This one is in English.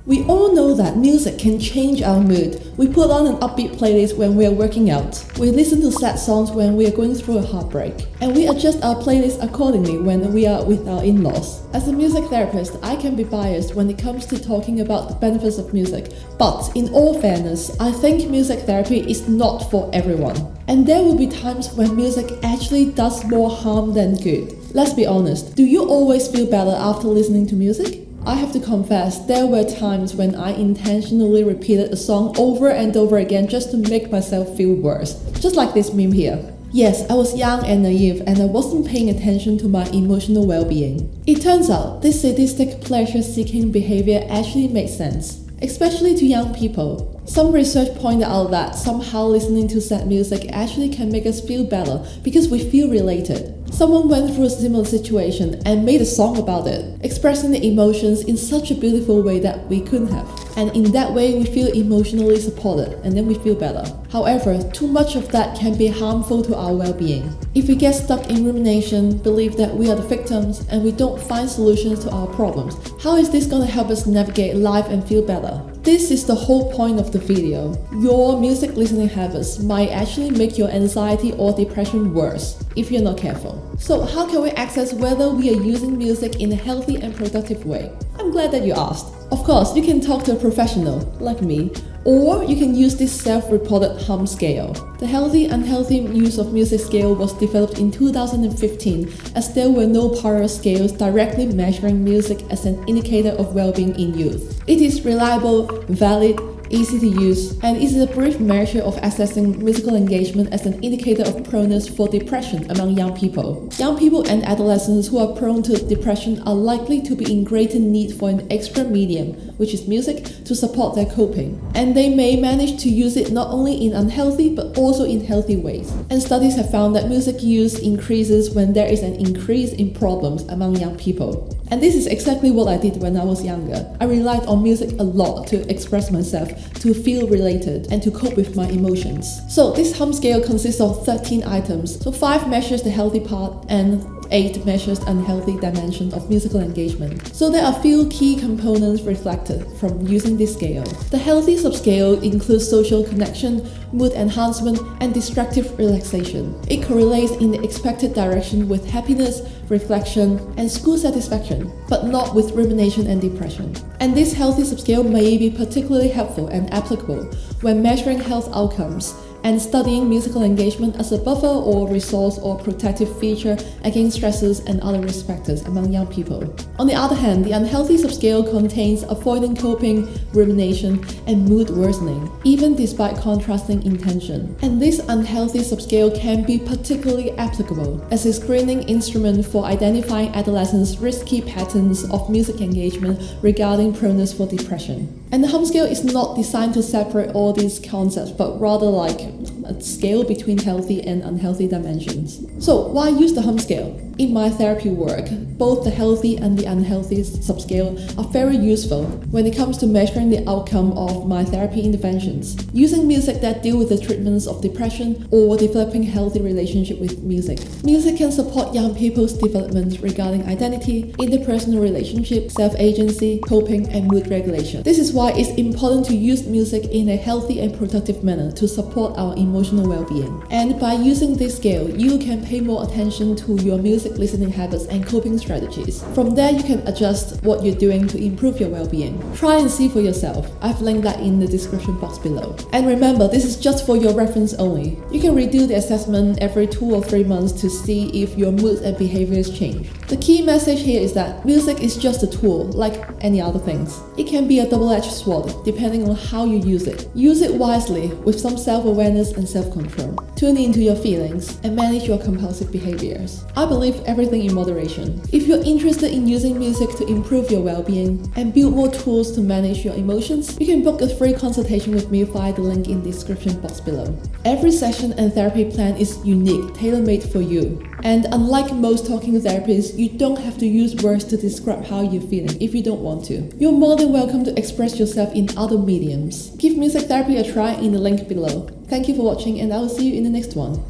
We all know that music can change our mood. We put on an upbeat playlist when we are working out. We listen to sad songs when we are going through a heartbreak. And we adjust our playlist accordingly when we are with our in-laws. As a music therapist, I can be biased when it comes to talking about the benefits of music. But in all fairness, I think music therapy is not for everyone. And there will be times when music actually does more harm than good. Let's be honest, do you always feel better after listening to music? I have to confess, there were times when I intentionally repeated a song over and over again just to make myself feel worse. Just like this meme here. Yes, I was young and naive and I wasn't paying attention to my emotional well-being. It turns out this sadistic pleasure-seeking behavior actually makes sense, especially to young people. Some research pointed out that somehow listening to sad music actually can make us feel better because we feel related. Someone went through a similar situation and made a song about it, expressing the emotions in such a beautiful way that we couldn't have. And in that way, we feel emotionally supported and then we feel better. However, too much of that can be harmful to our well-being. If we get stuck in rumination, believe that we are the victims, and we don't find solutions to our problems, how is this going to help us navigate life and feel better? This is the whole point of the video. Your music listening habits might actually make your anxiety or depression worse if you're not careful. So how can we access whether we are using music in a healthy and productive way? I'm glad that you asked. Of course, you can talk to a professional, like me, or you can use this self-reported hum scale. The Healthy-Unhealthy Use of Music scale was developed in 2015 as there were no prior scales directly measuring music as an indicator of well-being in youth. It is reliable, valid, easy to use, and is a brief measure of assessing musical engagement as an indicator of proneness for depression among young people. Young people and adolescents who are prone to depression are likely to be in greater need for an extra medium, which is music, to support their coping. And they may manage to use it not only in unhealthy but also in healthy ways. And studies have found that music use increases when there is an increase in problems among young people. And this is exactly what I did when I was younger. I relied on music a lot to express myself, to feel related, and to cope with my emotions. So this hum scale consists of 13 items. So 5 measures the healthy part and 8 measures unhealthy dimension of musical engagement. So there are few key components reflected from using this scale. The healthy subscale includes social connection, mood enhancement, and distractive relaxation. It correlates in the expected direction with happiness, reflection, and school satisfaction, but not with rumination and depression. And this healthy subscale may be particularly helpful and applicable when measuring health outcomes and studying musical engagement as a buffer or resource or protective feature against stresses and other risk factors among young people. On the other hand, the unhealthy subscale contains avoidant coping, rumination, and mood worsening, even despite contrasting intention. And this unhealthy subscale can be particularly applicable as a screening instrument for identifying adolescents' risky patterns of music engagement regarding proneness for depression. And the hum scale is not designed to separate all these concepts, but rather like a scale between healthy and unhealthy dimensions. So why use the hum scale? In my therapy work, both the healthy and the unhealthy subscale are very useful when it comes to measuring the outcome of my therapy interventions. Using music that deal with the treatments of depression or developing healthy relationship with music. Music can support young people's development regarding identity, interpersonal relationship, self-agency, coping, and mood regulation. This is why it's important to use music in a healthy and productive manner to support our emotional well-being. And by using this scale, you can pay more attention to your music listening habits and coping strategies. From there, you can adjust what you're doing to improve your well-being. Try and see for yourself. I've linked that in the description box below. And remember, this is just for your reference only. You can redo the assessment every 2 or 3 months to see if your mood and behaviors change. The key message here is that music is just a tool, like any other things. It can be a double-edged sword, depending on how you use it. Use it wisely, with some self-awareness and self-control. Tune into your feelings and manage your compulsive behaviors. I believe everything in moderation. If you're interested in using music to improve your well-being and build more tools to manage your emotions, you can book a free consultation with me via the link in the description box below. Every session and therapy plan is unique, tailor-made for you. And unlike most talking therapists, you don't have to use words to describe how you're feeling if you don't want to. You're more than welcome to express yourself in other mediums. Give music therapy a try in the link below. Thank you for watching, and I will see you in the next one.